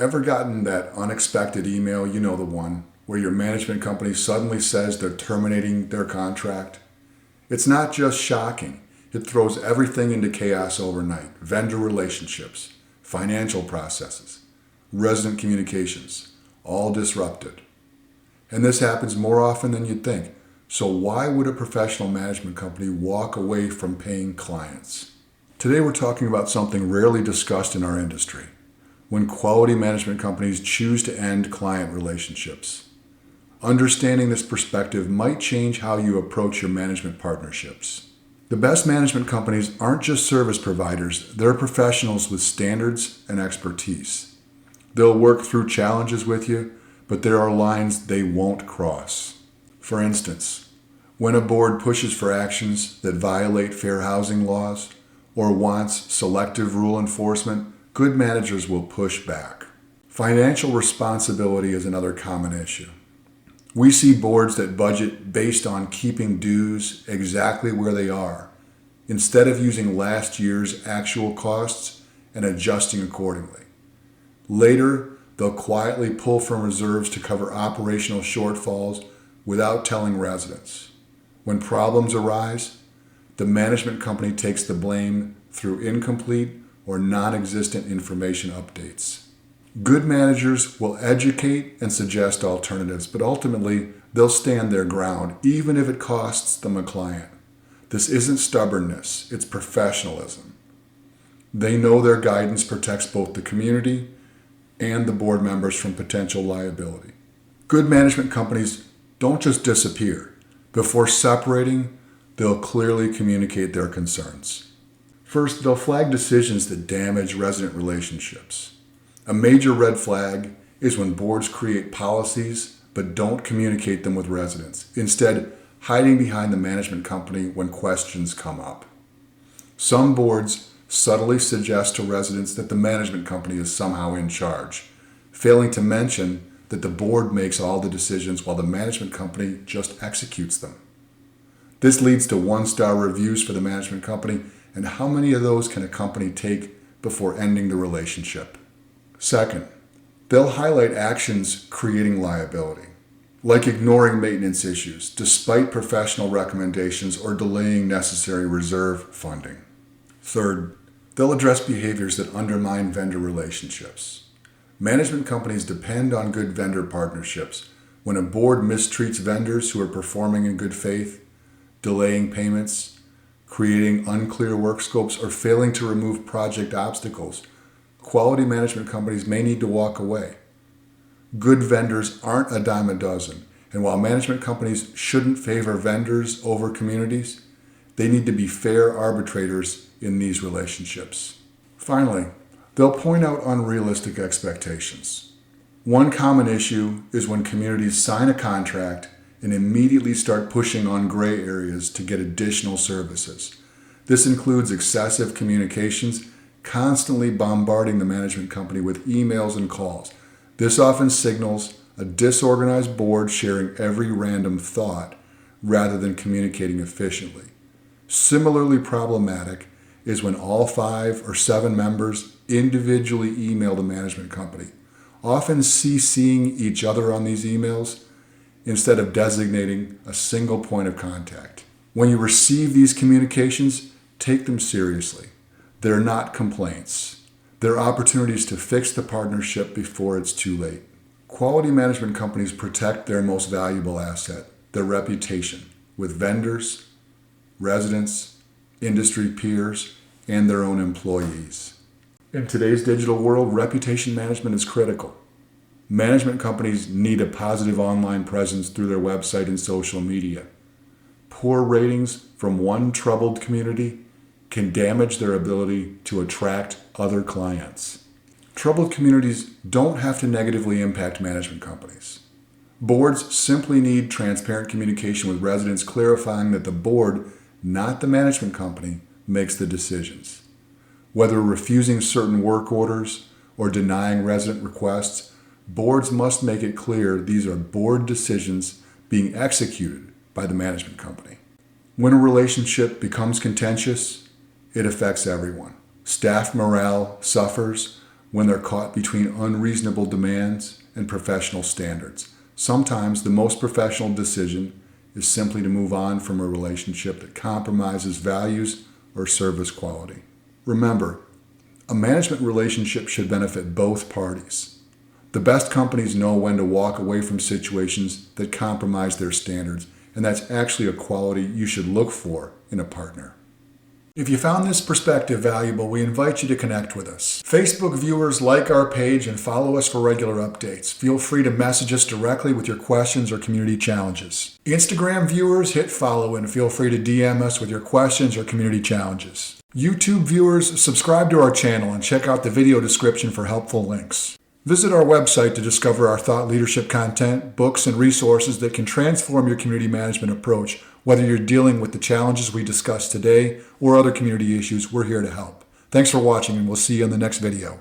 Ever gotten that unexpected email, you know the one, where your management company suddenly says they're terminating their contract? It's not just shocking, it throws everything into chaos overnight. Vendor relationships, financial processes, resident communications, all disrupted. And this happens more often than you'd think. So why would a professional management company walk away from paying clients? Today we're talking about something rarely discussed in our industry: when quality management companies choose to end client relationships. Understanding this perspective might change how you approach your management partnerships. The best management companies aren't just service providers, they're professionals with standards and expertise. They'll work through challenges with you, but there are lines they won't cross. For instance, when a board pushes for actions that violate fair housing laws or wants selective rule enforcement, good managers will push back. Financial responsibility is another common issue. We see boards that budget based on keeping dues exactly where they are, instead of using last year's actual costs and adjusting accordingly. Later, they'll quietly pull from reserves to cover operational shortfalls without telling residents. When problems arise, the management company takes the blame through incomplete or non-existent information updates. Good managers will educate and suggest alternatives, but ultimately they'll stand their ground, even if it costs them a client. This isn't stubbornness, it's professionalism. They know their guidance protects both the community and the board members from potential liability. Good management companies don't just disappear. Before separating, they'll clearly communicate their concerns. First, they'll flag decisions that damage resident relationships. A major red flag is when boards create policies but don't communicate them with residents, instead hiding behind the management company when questions come up. Some boards subtly suggest to residents that the management company is somehow in charge, failing to mention that the board makes all the decisions while the management company just executes them. This leads to one-star reviews for the management company, and how many of those can a company take before ending the relationship? Second, they'll highlight actions creating liability, like ignoring maintenance issues despite professional recommendations or delaying necessary reserve funding. Third, they'll address behaviors that undermine vendor relationships. Management companies depend on good vendor partnerships. When a board mistreats vendors who are performing in good faith, delaying payments, creating unclear work scopes, or failing to remove project obstacles, quality management companies may need to walk away. Good vendors aren't a dime a dozen, and while management companies shouldn't favor vendors over communities, they need to be fair arbitrators in these relationships. Finally, they'll point out unrealistic expectations. One common issue is when communities sign a contract and immediately start pushing on gray areas to get additional services. This includes excessive communications, constantly bombarding the management company with emails and calls. This often signals a disorganized board sharing every random thought rather than communicating efficiently. Similarly problematic is when all 5 or 7 members individually email the management company, often CCing each other on these emails instead of designating a single point of contact. When you receive these communications, take them seriously. They're not complaints. They're opportunities to fix the partnership before it's too late. Quality management companies protect their most valuable asset, their reputation, with vendors, residents, industry peers, and their own employees. In today's digital world, reputation management is critical. Management companies need a positive online presence through their website and social media. Poor ratings from one troubled community can damage their ability to attract other clients. Troubled communities don't have to negatively impact management companies. Boards simply need transparent communication with residents, clarifying that the board, not the management company, makes the decisions. Whether refusing certain work orders or denying resident requests, boards must make it clear these are board decisions being executed by the management company. When a relationship becomes contentious, it affects everyone. Staff morale suffers, when they're caught between unreasonable demands and professional standards. Sometimes the most professional decision is simply to move on from a relationship that compromises values or service quality. Remember, a management relationship should benefit both parties. The best companies know when to walk away from situations that compromise their standards, and that's actually a quality you should look for in a partner. If you found this perspective valuable, we invite you to connect with us. Facebook viewers, like our page and follow us for regular updates. Feel free to message us directly with your questions or community challenges. Instagram viewers, hit follow and feel free to DM us with your questions or community challenges. YouTube viewers, subscribe to our channel and check out the video description for helpful links. Visit our website to discover our thought leadership content, books, and resources that can transform your community management approach. Whether you're dealing with the challenges we discussed today or other community issues, we're here to help. Thanks for watching, and we'll see you in the next video.